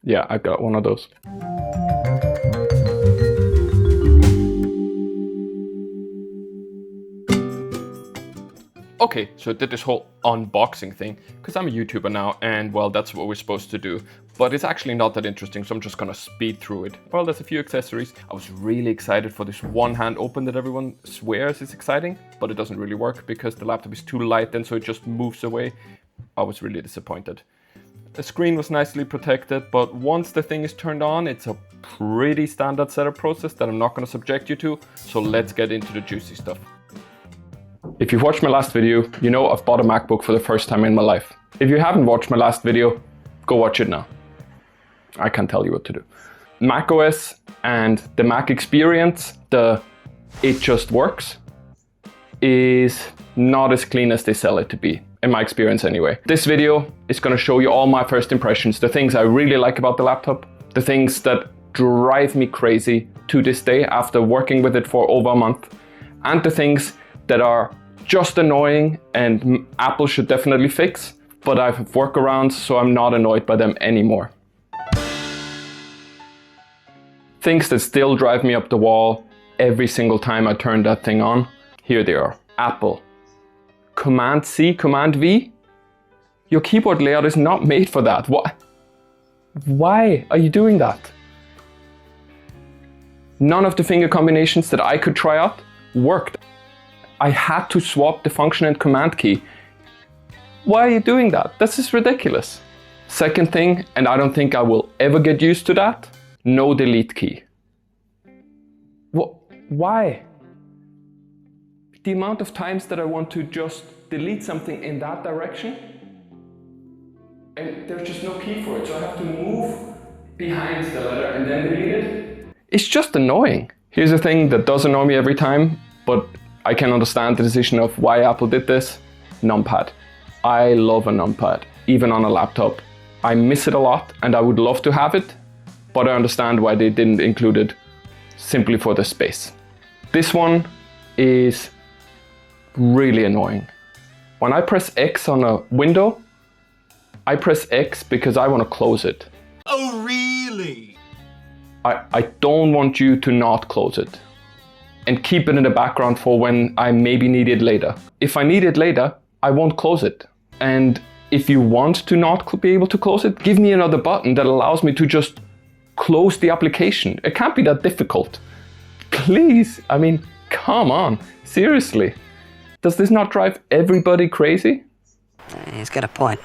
Yeah, I got one of those. Okay, so I did this whole unboxing thing because I'm a YouTuber now and well, that's what we're supposed to do. But it's actually not that interesting, so I'm just gonna speed through it. Well, there's a few accessories. I was really excited for this one-hand open that everyone swears is exciting, but it doesn't really work because the laptop is too light and so it just moves away. I was really disappointed. The screen was nicely protected, but once the thing is turned on, it's a pretty standard setup process that I'm not gonna subject you to. So let's get into the juicy stuff. If you've watched my last video, you know I've bought a MacBook for the first time in my life. If you haven't watched my last video, go watch it now. I can't tell you what to do. macOS and the Mac experience, it just works, is not as clean as they sell it to be, in my experience anyway. This video is going to show you all my first impressions, the things I really like about the laptop, the things that drive me crazy to this day after working with it for over a month, and the things that are just annoying and Apple should definitely fix, but I have workarounds so I'm not annoyed by them anymore. Things that still drive me up the wall every single time I turn that thing on, here they are. Apple. Command-C, Command-V? Your keyboard layout is not made for that. What? Why are you doing that? None of the finger combinations that I could try out worked. I had to swap the function and command key. Why are you doing that? This is ridiculous. Second thing, and I don't think I will ever get used to that, no delete key. What? Why? The amount of times that I want to just delete something in that direction, and there's just no key for it, so I have to move behind the letter and then delete it. It's just annoying. Here's a thing that does annoy me every time, but I can understand the decision of why Apple did this. Numpad. I love a numpad, even on a laptop. I miss it a lot and I would love to have it, but I understand why they didn't include it simply for the space. This one is really annoying. When I press X on a window, I press X because I want to close it. Oh, really? I don't want you to not close it and keep it in the background for when I maybe need it later. If I need it later, I won't close it. And if you want to not be able to close it, give me another button that allows me to just close the application. It can't be that difficult. Please, I mean, come on, seriously. Does this not drive everybody crazy? He's got a point.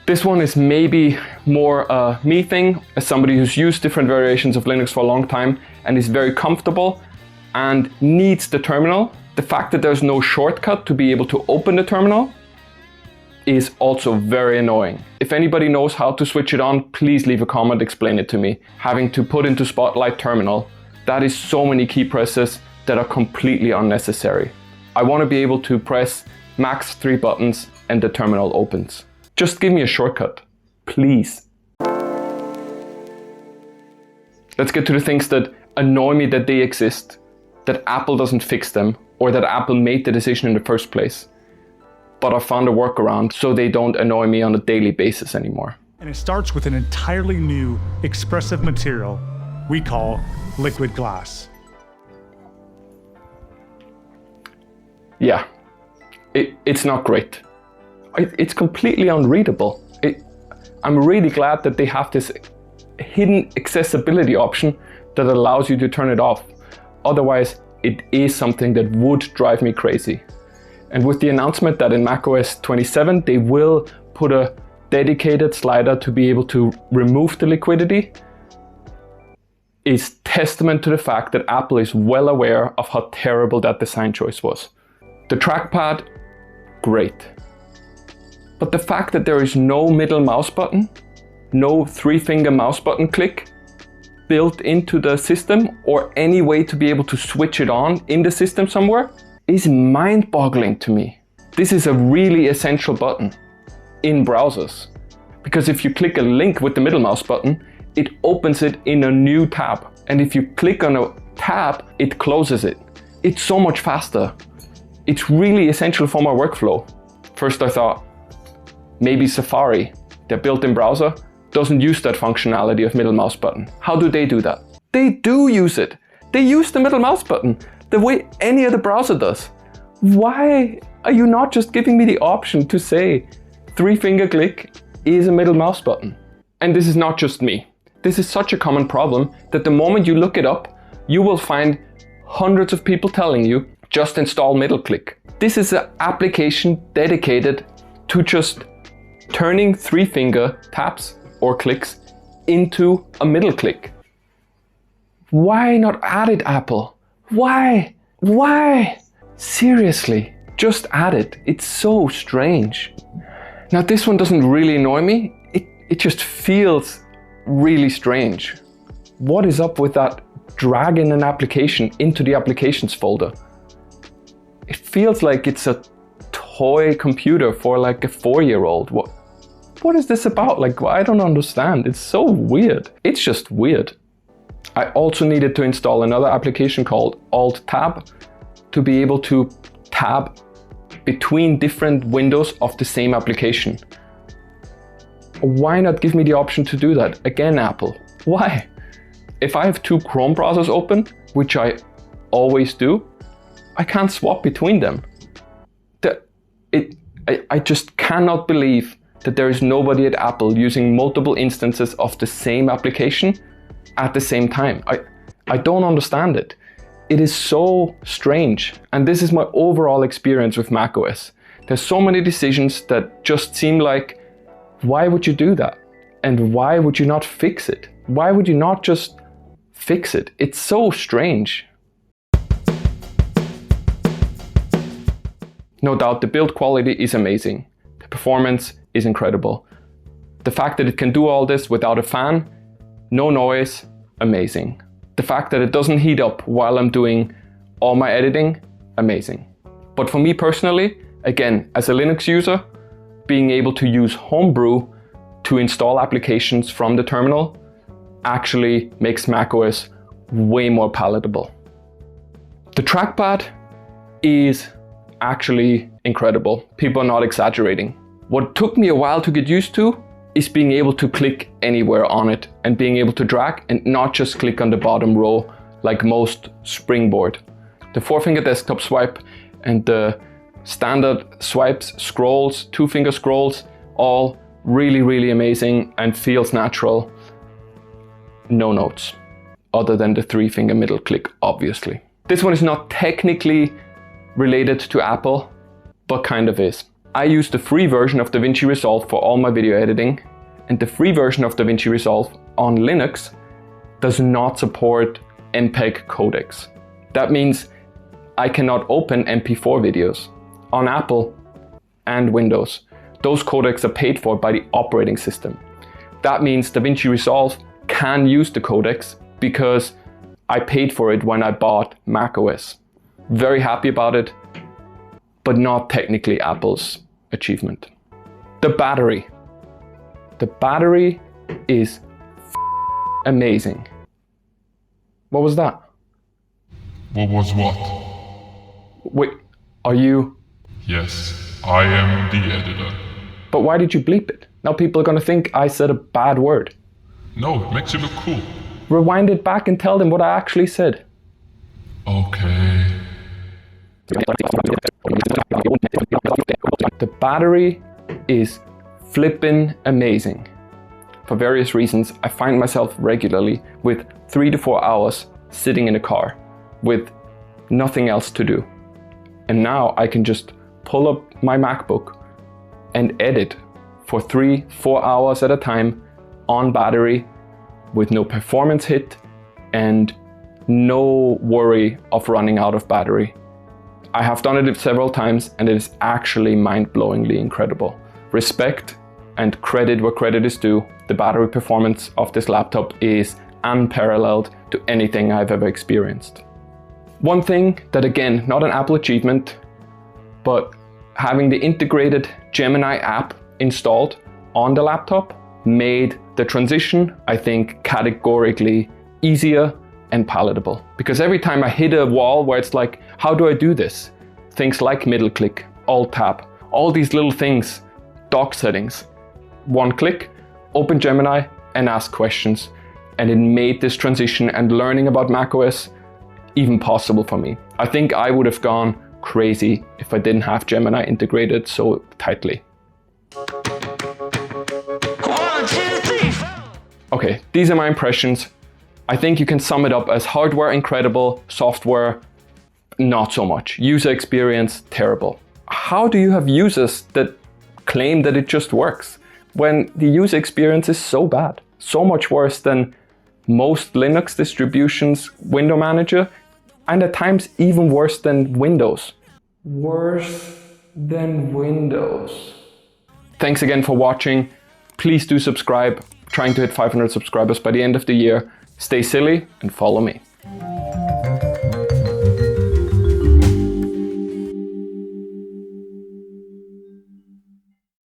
This one is maybe more a me thing, as somebody who's used different variations of Linux for a long time and is very comfortable and needs the terminal. The fact that there's no shortcut to be able to open the terminal is also very annoying. If anybody knows how to switch it on, please leave a comment, explain it to me. Having to put into Spotlight Terminal, that is so many key presses that are completely unnecessary. I want to be able to press max 3 buttons and the terminal opens. Just give me a shortcut, please. Let's get to the things that annoy me that they exist, that Apple doesn't fix them, or that Apple made the decision in the first place. But I found a workaround so they don't annoy me on a daily basis anymore. And it starts with an entirely new expressive material we call liquid glass. Yeah, it's not great. It's completely unreadable. I'm really glad that they have this hidden accessibility option that allows you to turn it off. Otherwise, it is something that would drive me crazy. And with the announcement that in macOS 27, they will put a dedicated slider to be able to remove the liquidity, is testament to the fact that Apple is well aware of how terrible that design choice was. The trackpad, great. But the fact that there is no middle mouse button, no 3-finger mouse button click built into the system, or any way to be able to switch it on in the system somewhere, is mind-boggling to me. This is a really essential button in browsers, because if you click a link with the middle mouse button, it opens it in a new tab. And if you click on a tab, it closes it. It's so much faster. It's really essential for my workflow. First I thought, maybe Safari, their built-in browser, doesn't use that functionality of middle mouse button. How do they do that? They do use it. They use the middle mouse button the way any other browser does. Why are you not just giving me the option to say 3-finger click is a middle mouse button? And this is not just me. This is such a common problem that the moment you look it up, you will find hundreds of people telling you just install MiddleClick. This is an application dedicated to just turning 3-finger taps or clicks into a MiddleClick. Why not add it, Apple? Why? Why? Seriously, just add it. It's so strange. Now this one doesn't really annoy me. It just feels really strange. What is up with that dragging an application into the applications folder? It feels like it's a toy computer for like a 4-year-old. What is this about? Like, I don't understand. It's so weird. It's just weird. I also needed to install another application called AltTab to be able to tab between different windows of the same application. Why not give me the option to do that? Again, Apple. Why? If I have 2 Chrome browsers open, which I always do, I can't swap between them. I just cannot believe that there is nobody at Apple using multiple instances of the same application at the same time. I don't understand it. It is so strange. And this is my overall experience with macOS. There's so many decisions that just seem like, why would you do that? And why would you not fix it? Why would you not just fix it? It's so strange. No doubt the build quality is amazing. The performance is incredible. The fact that it can do all this without a fan, no noise, amazing. The fact that it doesn't heat up while I'm doing all my editing, amazing. But for me personally, again, as a Linux user, being able to use Homebrew to install applications from the terminal actually makes macOS way more palatable. The trackpad is actually incredible. People are not exaggerating. What took me a while to get used to is being able to click anywhere on it and being able to drag and not just click on the bottom row like most Springboard. The 4-finger desktop swipe and the standard swipes, scrolls, 2-finger scrolls, all really, really amazing and feels natural. No notes, other than the 3-finger middle click, obviously. This one is not technically related to Apple, but kind of is. I use the free version of DaVinci Resolve for all my video editing, and the free version of DaVinci Resolve on Linux does not support MPEG Codecs. That means I cannot open MP4 videos on Apple and Windows. Those codecs are paid for by the operating system. That means DaVinci Resolve can use the codecs because I paid for it when I bought macOS. Very happy about it, but not technically Apple's achievement. The battery. The battery is amazing. What was that? What was what? Wait, are you? Yes, I am the editor. But why did you bleep it? Now people are gonna think I said a bad word. No, it makes you look cool. Rewind it back and tell them what I actually said. Okay. The battery is flippin' amazing. For various reasons, I find myself regularly with 3 to 4 hours sitting in a car with nothing else to do. And now I can just pull up my MacBook and edit for 3-4 hours at a time on battery with no performance hit and no worry of running out of battery. I have done it several times and it is actually mind-blowingly incredible. Respect and credit where credit is due. The battery performance of this laptop is unparalleled to anything I've ever experienced. One thing that, again, not an Apple achievement, but having the integrated Gemini app installed on the laptop made the transition, I think, categorically easier and palatable. Because every time I hit a wall where it's like, how do I do this? Things like MiddleClick, AltTab, all these little things, dock settings. One click, open Gemini and ask questions. And it made this transition and learning about macOS even possible for me. I think I would have gone crazy if I didn't have Gemini integrated so tightly. Okay, these are my impressions. I think you can sum it up as hardware incredible, software not so much. User experience terrible. How do you have users that claim that it just works when the user experience is so bad? So much worse than most Linux distributions, window manager, and at times even worse than Windows. Worse than Windows. Thanks again for watching. Please do subscribe. Trying to hit 500 subscribers by the end of the year. Stay silly and follow me.